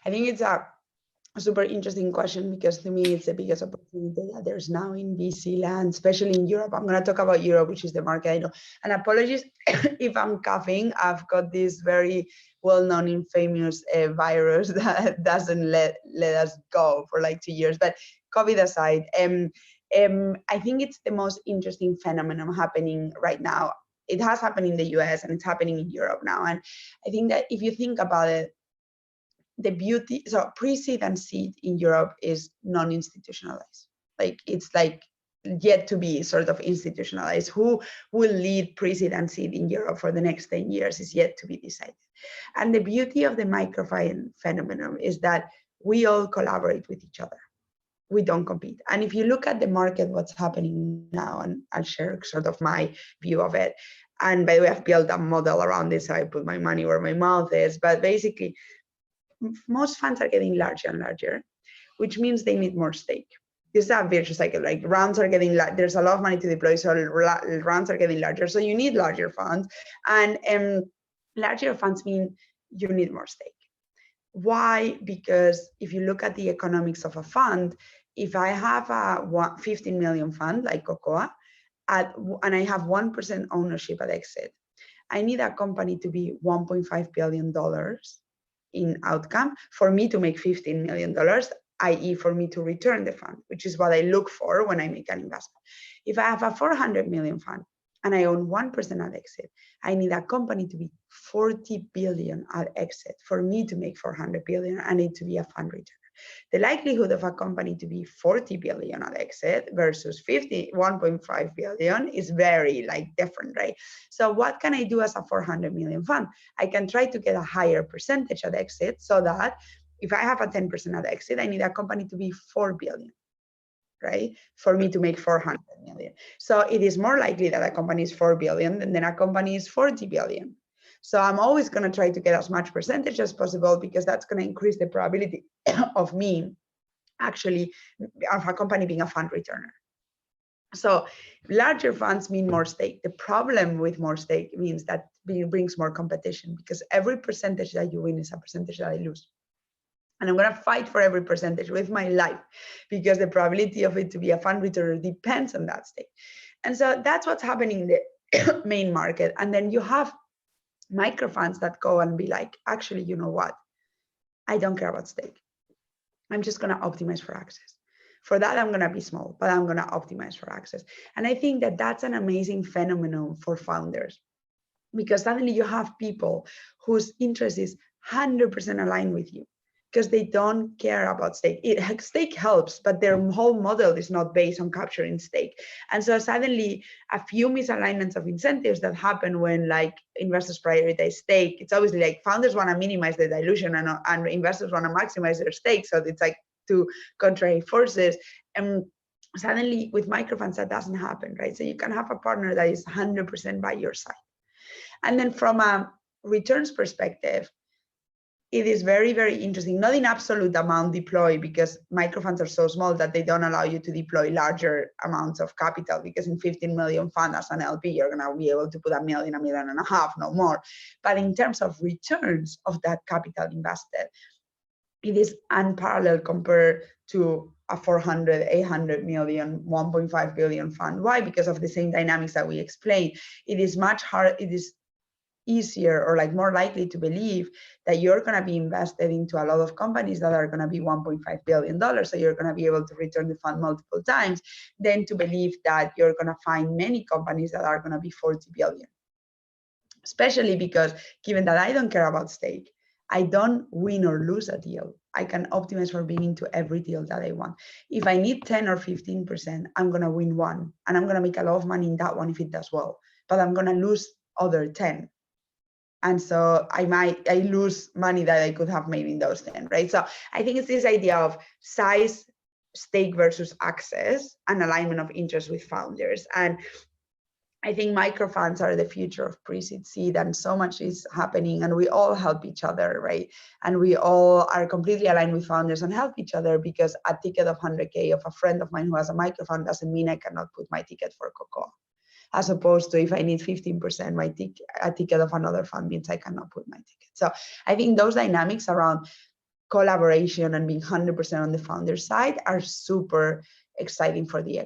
I think it's a super interesting question, because to me it's the biggest opportunity that there's now in VC land, especially in Europe. I'm going to talk about Europe, which is the market I know. And apologies if I'm coughing. I've got this very well-known and famous virus that doesn't let us go for like 2 years. But COVID aside, I think it's the most interesting phenomenon happening right now. It has happened in the US and it's happening in Europe now. And I think that if you think about it, the beauty, so pre-seed and seed in Europe is non-institutionalized. Like it's like yet to be sort of institutionalized. Who will lead pre-seed and seed in Europe for the next 10 years is yet to be decided. And the beauty of the microfinance phenomenon is that we all collaborate with each other. We don't compete. And if you look at the market, what's happening now, and I'll share sort of my view of it. And by the way, I've built a model around this, so I put my money where my mouth is. But basically, most funds are getting larger and larger, which means they need more stake. This is a virtuous cycle. Like rounds are getting, there's a lot of money to deploy, so rounds are getting larger. So you need larger funds, and larger funds mean you need more stake. Why? Because if you look at the economics of a fund, if I have a 15 million fund like Cocoa, and I have 1% ownership at exit, I need a company to be $1.5 billion in outcome for me to make $15 million, i.e. for me to return the fund, which is what I look for when I make an investment. If I have a 400 million fund and I own 1% at exit, I need a company to be 40 billion at exit for me to make 400 billion. I need to be a fund returner. The likelihood of a company to be 40 billion at exit versus 1.5 billion is very different, right? So what can I do as a 400 million fund? I can try to get a higher percentage at exit, so that if I have a 10% at exit, I need a company to be 4 billion, right? For me to make 400 million. So it is more likely that a company is 4 billion than a company is 40 billion. So I'm always going to try to get as much percentage as possible, because that's going to increase the probability of me actually, of a company being a fund returner. So larger funds mean more stake. The problem with more stake means that it brings more competition, because every percentage that you win is a percentage that I lose. And I'm going to fight for every percentage with my life, because the probability of it to be a fund returner depends on that stake. And so that's what's happening in the main market. And then you have micro funds that go and be like, actually, you know what? I don't care about stake. I'm just going to optimize for access. For that, I'm going to be small, but I'm going to optimize for access. And I think that that's an amazing phenomenon for founders, because suddenly you have people whose interest is 100% aligned with you, because they don't care about stake. Stake helps, but their whole model is not based on capturing stake. And so suddenly a few misalignments of incentives that happen when investors prioritize stake. It's obviously founders want to minimize the dilution and investors want to maximize their stake. So it's two contrary forces. And suddenly with microfunds, that doesn't happen, right? So you can have a partner that is 100% by your side. And then from a returns perspective, it is very, very interesting, not in absolute amount deployed, because microfunds are so small that they don't allow you to deploy larger amounts of capital, because in 15 million fund as an LP, you're going to be able to put $1 million, $1.5 million, no more. But in terms of returns of that capital invested, it is unparalleled compared to a 400, 800 million, 1.5 billion fund. Why? Because of the same dynamics that we explained. It is much harder, it is easier or more likely to believe that you're going to be invested into a lot of companies that are going to be $1.5 billion, so you're going to be able to return the fund multiple times, than to believe that you're going to find many companies that are going to be 40 billion. Especially because, given that I don't care about stake, I don't win or lose a deal. I can optimize for being into every deal that I want. If I need 10 or 15%, I'm going to win one, and I'm going to make a lot of money in that one if it does well, but I'm going to lose other 10. And so I lose money that I could have made in those 10, right? So I think it's this idea of size, stake versus access, and alignment of interest with founders. And I think microfunds are the future of pre-seed, seed, and so much is happening, and we all help each other, right? And we all are completely aligned with founders and help each other, because a ticket of 100K of a friend of mine who has a microfund doesn't mean I cannot put my ticket for Cocoa. As opposed to if I need 15%, a ticket of another fund means I cannot put my ticket. So I think those dynamics around collaboration and being 100% on the founder side are super exciting for the